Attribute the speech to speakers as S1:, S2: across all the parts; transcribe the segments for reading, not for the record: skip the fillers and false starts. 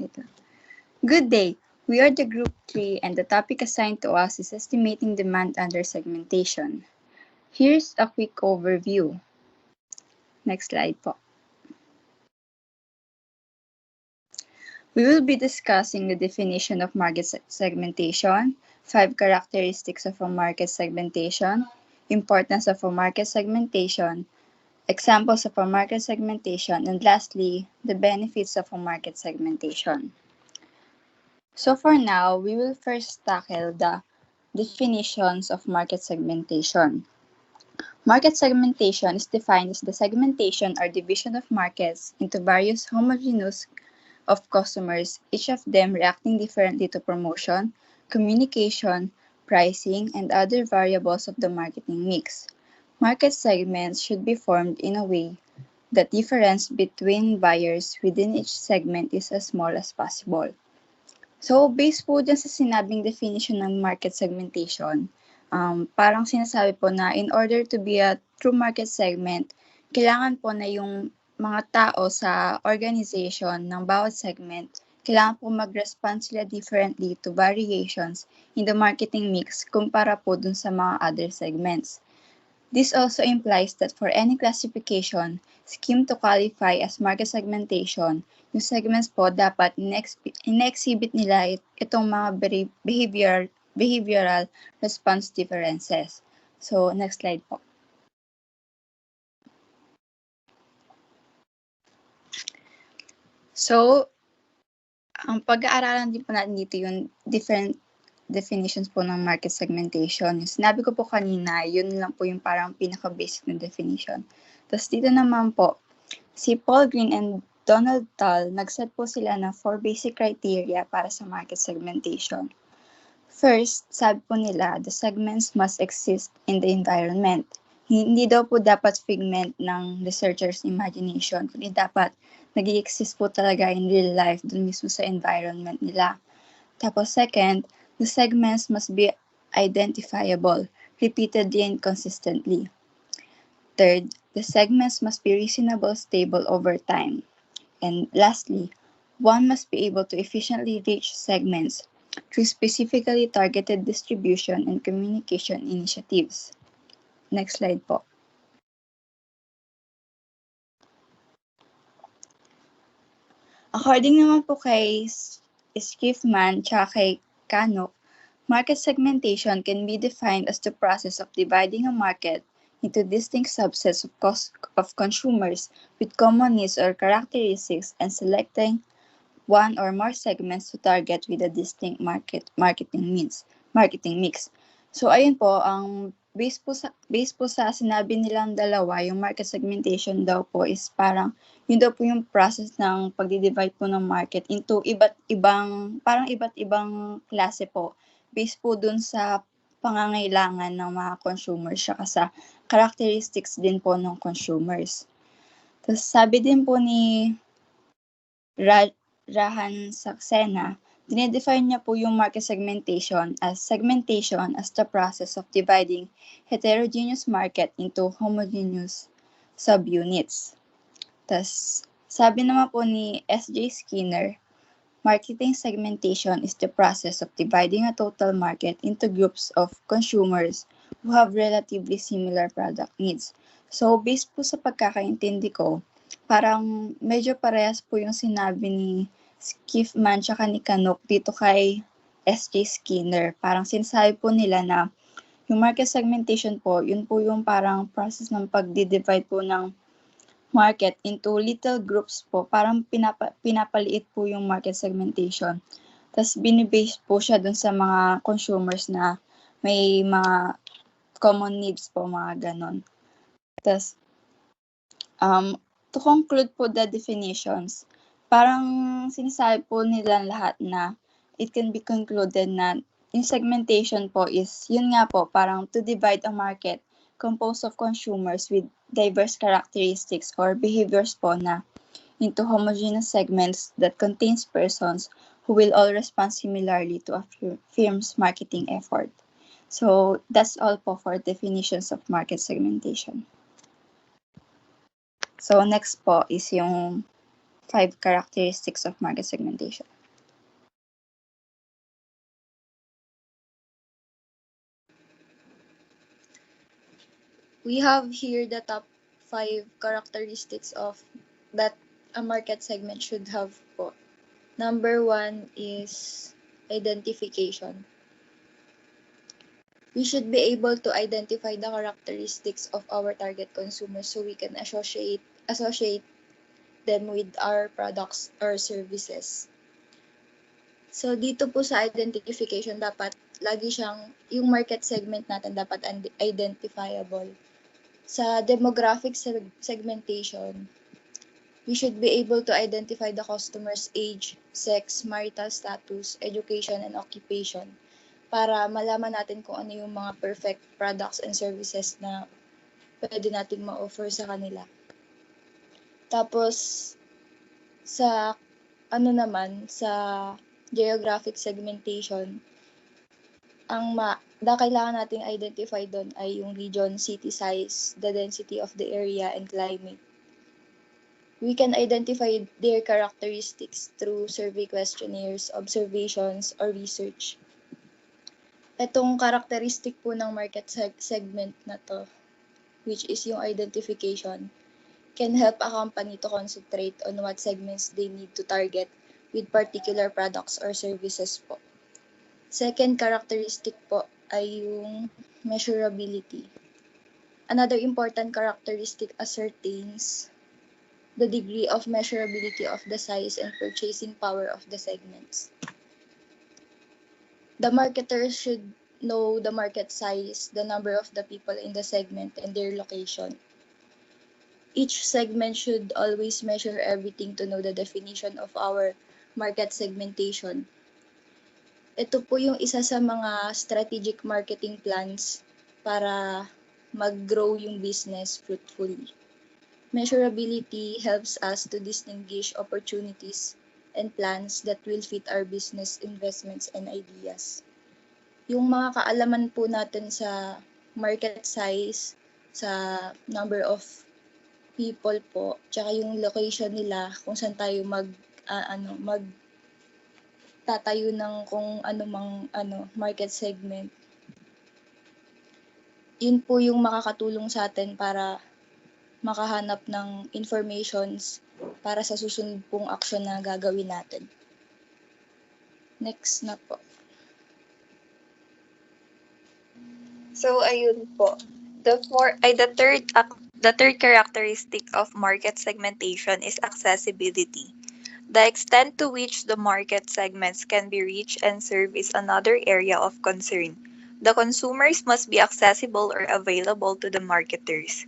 S1: Wait lang. Good day. We are the Group 3 and the topic assigned to us is estimating demand under segmentation. Here's a quick overview. Next slide po. We will be discussing the definition of market segmentation, 5 characteristics of a market segmentation, importance of a market segmentation, examples of a market segmentation, and lastly, the benefits of a market segmentation. So for now, we will first tackle the definitions of market segmentation. Market segmentation is defined as the segmentation or division of markets into various homogeneous of customers, each of them reacting differently to promotion, communication, pricing, and other variables of the marketing mix. Market segments should be formed in a way that difference between buyers within each segment is as small as possible. So, based po dyan sa sinabing definition ng market segmentation, parang sinasabi po na in order to be a true market segment, kailangan po na yung mga tao sa organization ng bawat segment, kailangan po mag-respond sila differently to variations in the marketing mix kumpara po dun sa mga other segments. This also implies that for any classification scheme to qualify as market segmentation, yung segments po dapat in-exhibit nila itong mga behavioral response differences. So, next slide po. So, ang pag-aaralan din po natin dito yung different definitions po ng market segmentation. Yung sinabi ko po kanina, yun lang po yung parang pinaka-basic na definition. Tapos dito naman po, si Paul Green and Donald Tull, nag-set po sila ng 4 basic criteria para sa market segmentation. First, sabi po nila, the segments must exist in the environment. Hindi daw po dapat figment ng researcher's imagination, kundi dapat nag-i-exist po talaga in real life dun mismo sa environment nila. Tapos second, the segments must be identifiable, repeatedly and consistently. Third, the segments must be reasonably stable over time. And lastly, one must be able to efficiently reach segments through specifically targeted distribution and communication initiatives. Next slide po. According naman po kay Schiffman at kay Canok, market segmentation can be defined as the process of dividing a market into distinct subsets of consumers with common needs or characteristics and selecting one or more segments to target with a distinct marketing mix. So ayun po, ang base po sa sinabi nilang dalawa, yung market segmentation daw po is parang yun daw po yung process ng pagdi-divide po ng market into iba't ibang klase po based po dun sa pangangailangan ng mga consumers saka sa characteristics din po ng consumers. Tapos sabi din po ni Rahan Saxena, dinedefine niya po yung market segmentation as the process of dividing heterogeneous market into homogeneous subunits. Tas sabi naman po ni S.J. Skinner, marketing segmentation is the process of dividing a total market into groups of consumers who have relatively similar product needs. So, based po sa pagkakaintindi ko, parang medyo parehas po yung sinabi ni Schiffman tsaka ni Canok dito kay S.J. Skinner. Parang sinasabi po nila na yung market segmentation po, yun po yung parang process ng pagdi-divide po ng market into little groups po. Parang pinapaliit po yung market segmentation. Tapos binibase po siya dun sa mga consumers na may mga common needs po, mga ganon. Tapos, to conclude po the definitions, parang sinasabi po nila lahat na it can be concluded na yung segmentation po is, yun nga po, parang to divide a market composed of consumers with diverse characteristics or behaviors po na into homogeneous segments that contains persons who will all respond similarly to a firm's marketing effort. So, that's all po for definitions of market segmentation. So, next po is yung 5 characteristics of market segmentation. We have here the top 5 characteristics of that a market segment should have po. Number 1 is identification. We should be able to identify the characteristics of our target consumers so we can associate them with our products or services. So dito po sa identification, dapat lagi siyang, yung market segment natin dapat identifiable. Sa demographic segmentation, we should be able to identify the customer's age, sex, marital status, education, and occupation para malaman natin kung ano yung mga perfect products and services na pwede nating ma-offer sa kanila. Tapos, sa sa geographic segmentation, kailangan nating identify doon ay yung region, city size, the density of the area, and climate. We can identify their characteristics through survey questionnaires, observations, or research. Itong characteristic po ng market segment na to, which is yung identification, can help a company to concentrate on what segments they need to target with particular products or services po. Second characteristic po ay yung measurability. Another important characteristic ascertains the degree of measurability of the size and purchasing power of the segments. The marketers should know the market size, the number of the people in the segment, and their location. Each segment should always measure everything to know the definition of our market segmentation. Ito po yung isa sa mga strategic marketing plans para mag-grow yung business fruitfully. Measurability helps us to distinguish opportunities and plans that will fit our business investments and ideas. Yung mga kaalaman po natin sa market size, sa number of people po, tsaka yung location nila, kung saan tayo tatayo ng kung market segment. Yun po yung makakatulong sa atin para makahanap ng informations para sa susunod pong action na gagawin natin. Next na po.
S2: So ayun po. The third characteristic of market segmentation is accessibility. The extent to which the market segments can be reached and served is another area of concern. The consumers must be accessible or available to the marketers.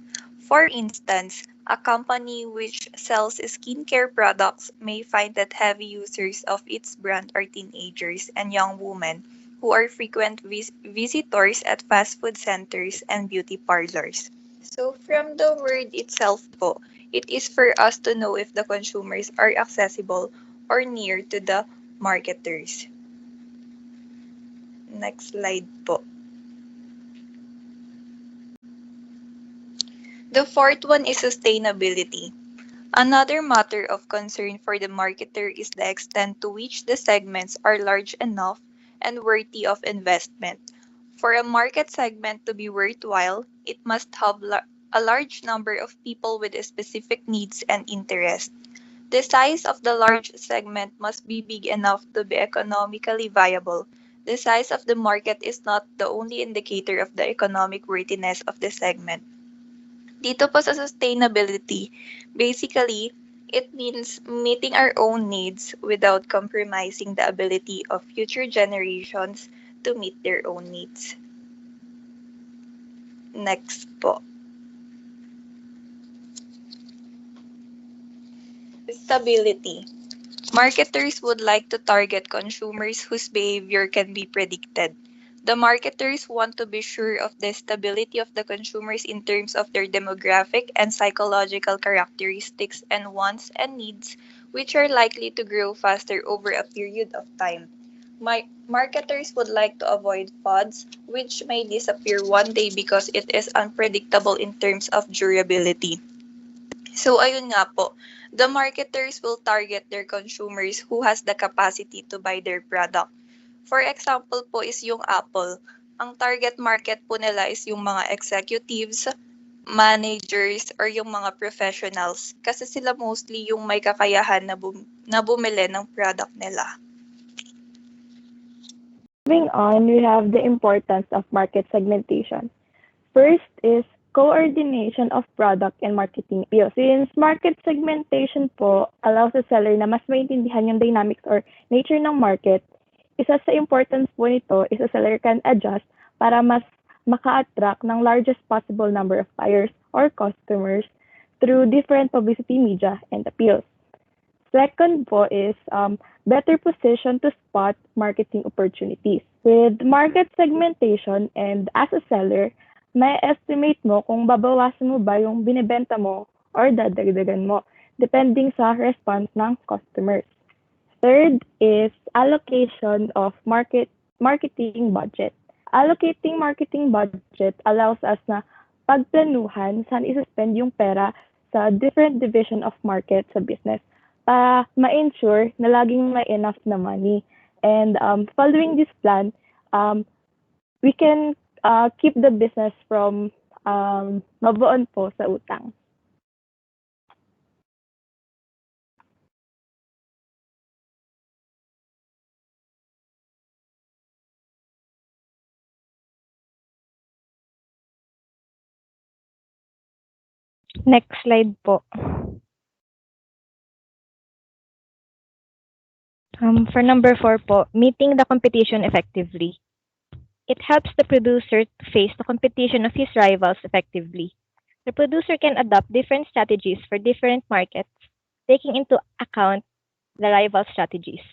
S2: For instance, a company which sells skincare products may find that heavy users of its brand are teenagers and young women who are frequent visitors at fast food centers and beauty parlors. So from the word itself po, it is for us to know if the consumers are accessible or near to the marketers. Next slide po. The fourth one is sustainability. Another matter of concern for the marketer is the extent to which the segments are large enough and worthy of investment. For a market segment to be worthwhile, it must have a large number of people with specific needs and interests. The size of the large segment must be big enough to be economically viable. The size of the market is not the only indicator of the economic worthiness of the segment. Dito po sa sustainability, basically, it means meeting our own needs without compromising the ability of future generations to meet their own needs. Next po. Stability. Marketers would like to target consumers whose behavior can be predicted. The marketers want to be sure of the stability of the consumers in terms of their demographic and psychological characteristics and wants and needs, which are likely to grow faster over a period of time. Marketers would like to avoid fads, which may disappear one day because it is unpredictable in terms of durability. So ayun nga po, The marketers will target their consumers who has the capacity to buy their product. For example po is yung Apple. Ang target market po nila is yung mga executives, managers, or yung mga professionals. Kasi sila mostly yung may kakayahan na bumili ng product nila.
S3: Moving on, we have the importance of market segmentation. First is coordination of product and marketing. Since market segmentation po allows the seller na mas maintindihan yung dynamics or nature ng market, isa sa importance po nito is the seller can adjust para mas maka-attract ng largest possible number of buyers or customers through different publicity media and appeals. Second po is better position to spot marketing opportunities. With market segmentation and as a seller, may estimate mo kung babawasan mo ba yung binibenta mo or dadagdagan mo, depending sa response ng customers. Third is allocation of marketing budget. Allocating marketing budget allows us na pagplanuhan saan isa-spend yung pera sa different division of market sa business para ma-ensure na laging may enough na money. And following this plan, we can keep the business from mabuon po sa utang. Next slide po. For number 4 po, meeting the competition effectively. It helps the producer to face the competition of his rivals effectively. The producer can adopt different strategies for different markets, taking into account the rival strategies.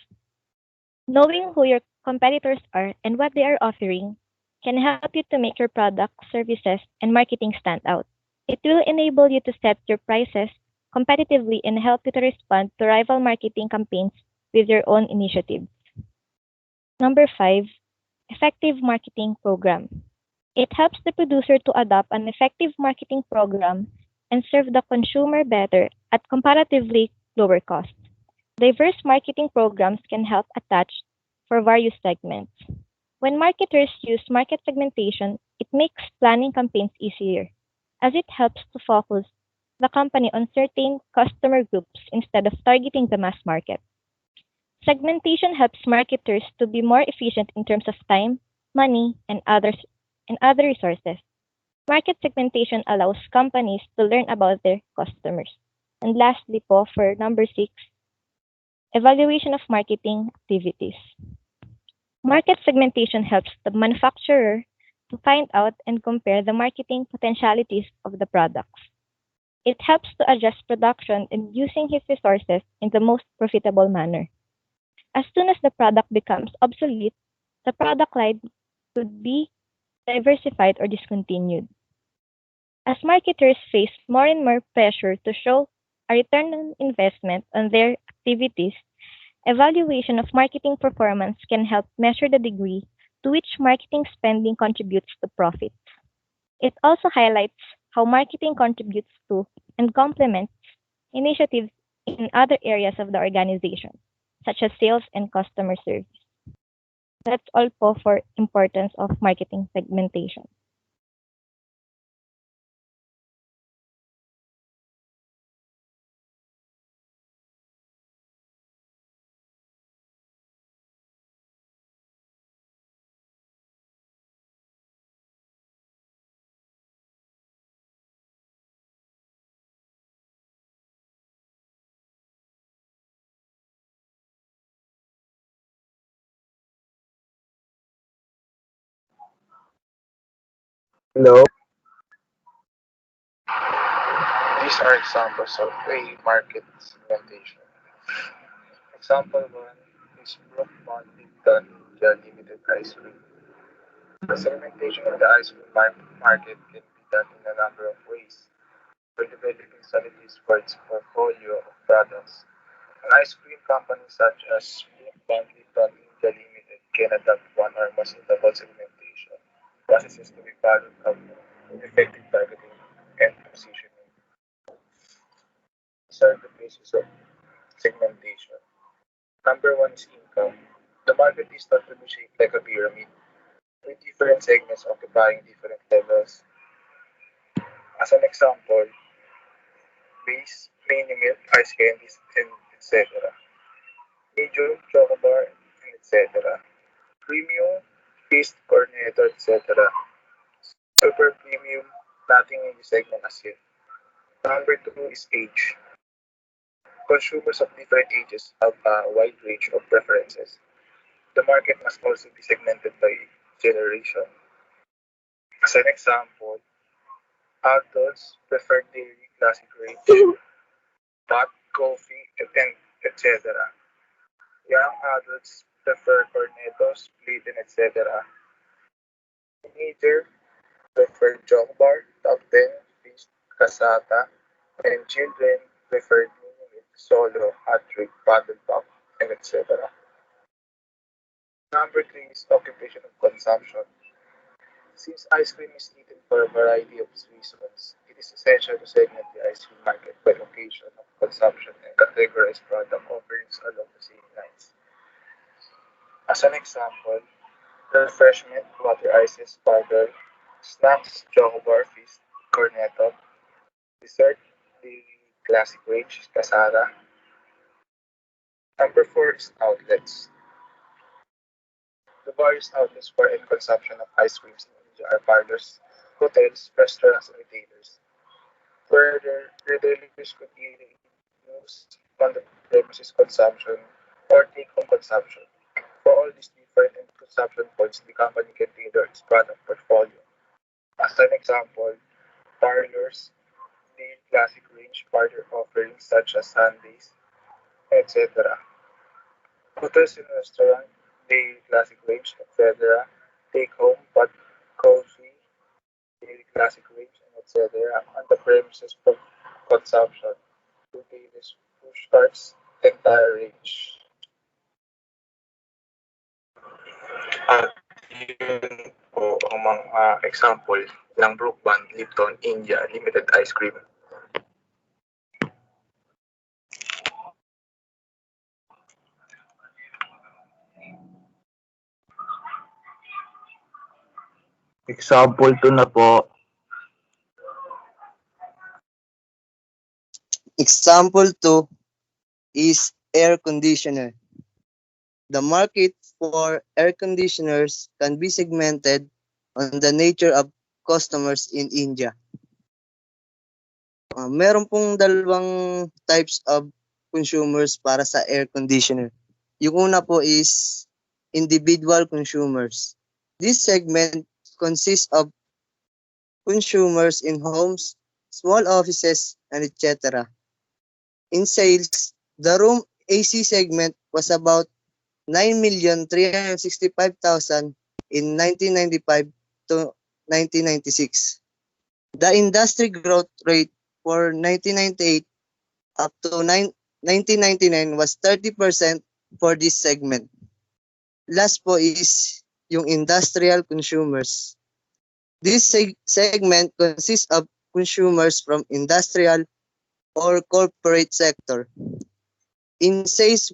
S3: Knowing who your competitors are and what they are offering can help you to make your products, services, and marketing stand out. It will enable you to set your prices competitively and help you to respond to rival marketing campaigns with your own initiatives. Number 5, effective marketing program. It helps the producer to adopt an effective marketing program and serve the consumer better at comparatively lower cost. Diverse marketing programs can help attach for various segments. When marketers use market segmentation, it makes planning campaigns easier, as it helps to focus the company on certain customer groups instead of targeting the mass market. Segmentation helps marketers to be more efficient in terms of time, money, and other resources. Market segmentation allows companies to learn about their customers. And lastly po, for number 6, evaluation of marketing activities. Market segmentation helps the manufacturer to find out and compare the marketing potentialities of the products. It helps to adjust production and using his resources in the most profitable manner. As soon as the product becomes obsolete, the product line could be diversified or discontinued. As marketers face more and more pressure to show a return on investment on their activities, evaluation of marketing performance can help measure the degree to which marketing spending contributes to profits. It also highlights how marketing contributes to and complements initiatives in other areas of the organization, such as sales and customer service. That's all po for importance of marketing segmentation.
S4: Hello. These are examples of a market segmentation. Example 1 is Brook Bond Lipton India Limited Ice Cream. The segmentation of the ice cream market can be done in a number of ways. For developing strategies for its portfolio of products, an ice cream company such as Brook Bond Lipton India Limited can adopt one or more suitable segmentation processes to be followed of effective targeting and positioning. These are the phases of segmentation. Number one is income. The market is thought to be shaped like a pyramid, with different segments occupying different levels. As an example, base, mini milk, ice candies, and etc. Medium, chocobar, and etc. Premium, feast, cornetto, etc. Super premium, nothing in the segment as yet. Number two is age. Consumers of different ages have a wide range of preferences. The market must also be segmented by generation. As an example, adults prefer dairy classic range, hot coffee, and etc. Young adults prefer cornetos, split, and etc. Teenager prefer chocolate bar, top 10, feast, casata, and children prefer mini solo, hot drink, paddle pop, and etc. Number three is occupation of consumption. Since ice cream is eaten for a variety of reasons, it is essential to segment the ice cream market by location of consumption and categorize product offerings along the same lines. As an example, refreshment, water ices, sparkle, snacks, choco bar, feast, cornetto, dessert, the classic range, casara. Number four is outlets. The various outlets for end consumption of ice creams in India are parlors, hotels, restaurants, and retailers. Further, retailers could either use on-the-premises consumption or take-home consumption. For all these different end consumption points, the company can tailor its product portfolio. As an example, parlors, the classic range parlor offerings such as sundaes, etc. Hotels and restaurant, the classic range, etc. Take home, but coffee, the classic range, and etc. On the premises for consumption, retailers push carts, entire range. At yun po ang mga example ng Brook Band Lipton India Limited Ice Cream. Example 2 na po.
S5: Example 2 is air conditioner. The market for air conditioners can be segmented on the nature of customers in India. Meron pong dalawang types of consumers para sa air conditioner. Yung una po is individual consumers. This segment consists of consumers in homes, small offices, and etc. In sales, the room AC segment was about 9,365,000 in 1995 to 1996. The industry growth rate for 1998 up to 1999 was 30% for this segment. Last po is yung industrial consumers. This segment consists of consumers from industrial or corporate sector. In sales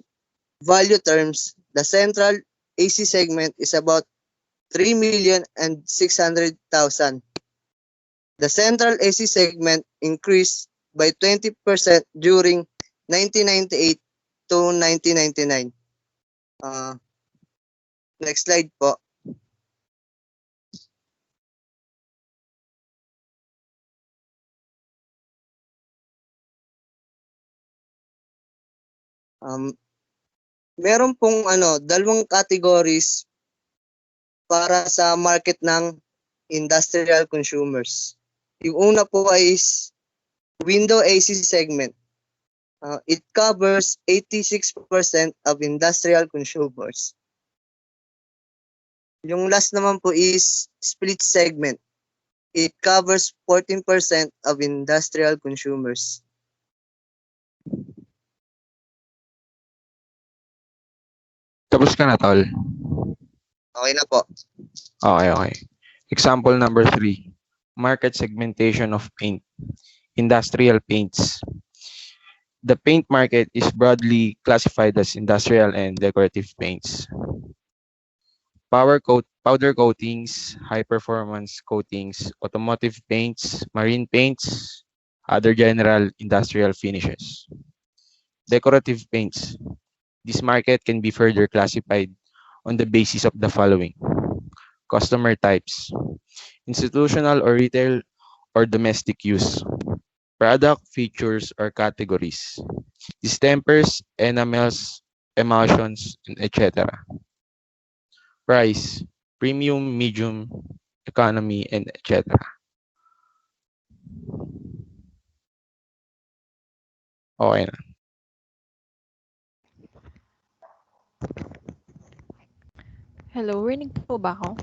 S5: value terms, the central AC segment is about 3,600,000. The central AC segment increased by 20% during 1998 to 1999. Next slide po. Meron pong dalawang categories para sa market ng industrial consumers. Yung una po ay window AC segment. It covers 86% of industrial consumers. Yung last naman po is split segment. It covers 14% of industrial consumers.
S6: Tapos ka na, Tol?
S5: Okay na po.
S6: Okay. Example number 3. Market segmentation of paint. Industrial paints. The paint market is broadly classified as industrial and decorative paints. Powder coatings, high performance coatings, automotive paints, marine paints, other general industrial finishes. Decorative paints. This market can be further classified on the basis of the following: customer types, institutional or retail or domestic use, product features or categories, distempers, enamels, emulsions, and etc. Price, premium, medium, economy, and etc. Okay na.
S7: Hello, rinig po ba ako?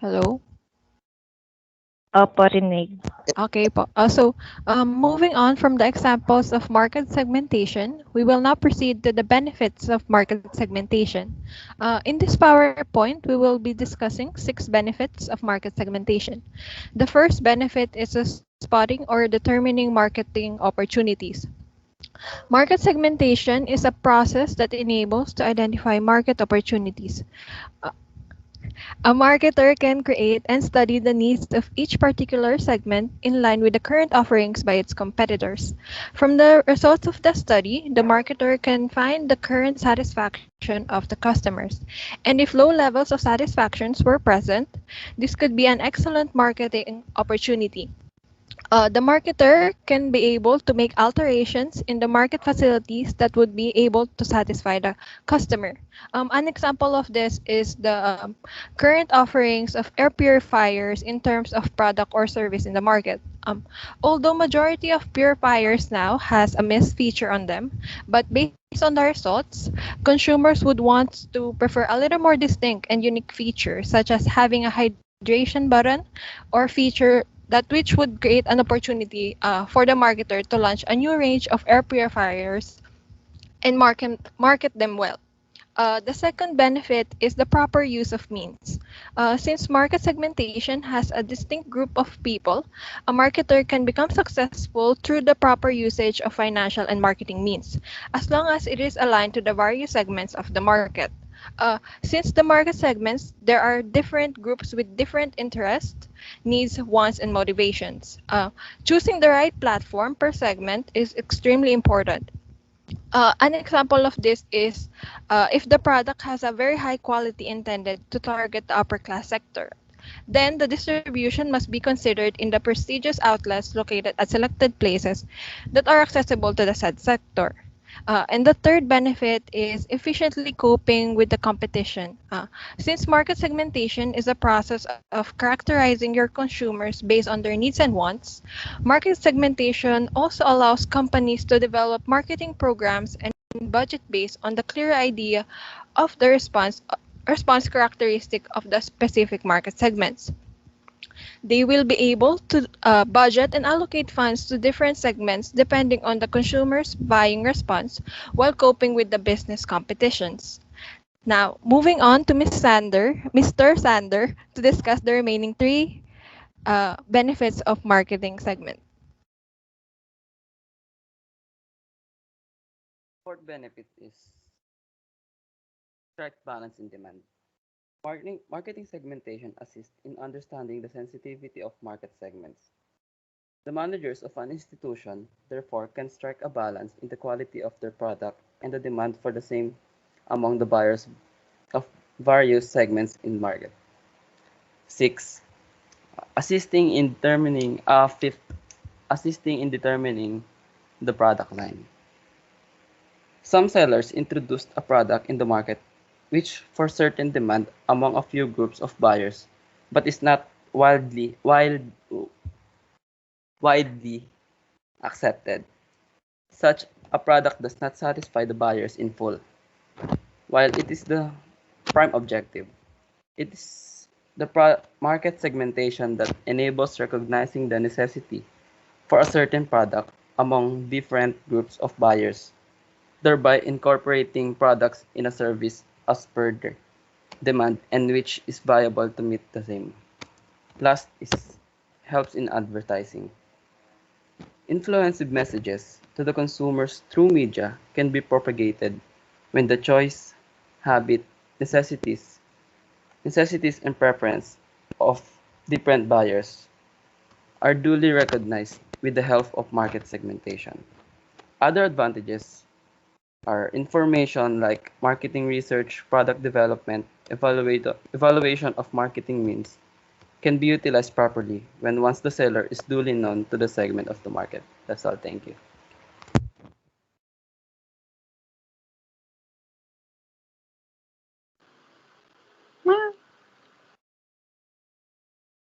S7: Hello?
S3: Opo, rinig.
S7: Okay po. Moving on from the examples of market segmentation, we will now proceed to the benefits of market segmentation. In this PowerPoint, we will be discussing 6 benefits of market segmentation. The first benefit is spotting or determining marketing opportunities. Market segmentation is a process that enables to identify market opportunities. A marketer can create and study the needs of each particular segment in line with the current offerings by its competitors. From the results of the study, the marketer can find the current satisfaction of the customers. And if low levels of satisfactions were present, this could be an excellent marketing opportunity. The marketer can be able to make alterations in the market facilities that would be able to satisfy the customer. An example of this is the current offerings of air purifiers in terms of product or service in the market. Although majority of purifiers now has a mist feature on them, but based on the results, consumers would want to prefer a little more distinct and unique features, such as having a hydration button or feature that which would create an opportunity for the marketer to launch a new range of air purifiers and market them well. The second benefit is the proper use of means. Since market segmentation has a distinct group of people, a marketer can become successful through the proper usage of financial and marketing means, as long as it is aligned to the various segments of the market. Since the market segments, there are different groups with different interests, needs, wants, and motivations. Choosing the right platform per segment is extremely important. An example of this is if the product has a very high quality intended to target the upper class sector, then the distribution must be considered in the prestigious outlets located at selected places that are accessible to the said sector. And the third benefit is efficiently coping with the competition. Since market segmentation is a process of characterizing your consumers based on their needs and wants, market segmentation also allows companies to develop marketing programs and budget based on the clear idea of the response characteristic of the specific market segments. They will be able to budget and allocate funds to different segments depending on the consumer's buying response while coping with the business competitions. Now, moving on to Mr. Sander, to discuss the remaining 3 benefits of marketing segment.
S8: Fourth benefit is strike balance in demand. Marketing segmentation assists in understanding the sensitivity of market segments. The managers of an institution, therefore, can strike a balance in the quality of their product and the demand for the same among the buyers of various segments in market. 6. Assisting in determining the product line. Some sellers introduced a product in the market which for certain demand among a few groups of buyers, but is not widely accepted. Such a product does not satisfy the buyers in full. While it is the prime objective, it is the market segmentation that enables recognizing the necessity for a certain product among different groups of buyers, thereby incorporating products in a service as per their demand and which is viable to meet the same. Last is helps in advertising. Influensive messages to the consumers through media can be propagated when the choice, habit, necessities, necessities and preference of different buyers are duly recognized with the help of market segmentation. Other advantages are information like marketing research, product development, evaluation of marketing means can be utilized properly when once the seller is duly known to the segment of the market. That's all. Thank you.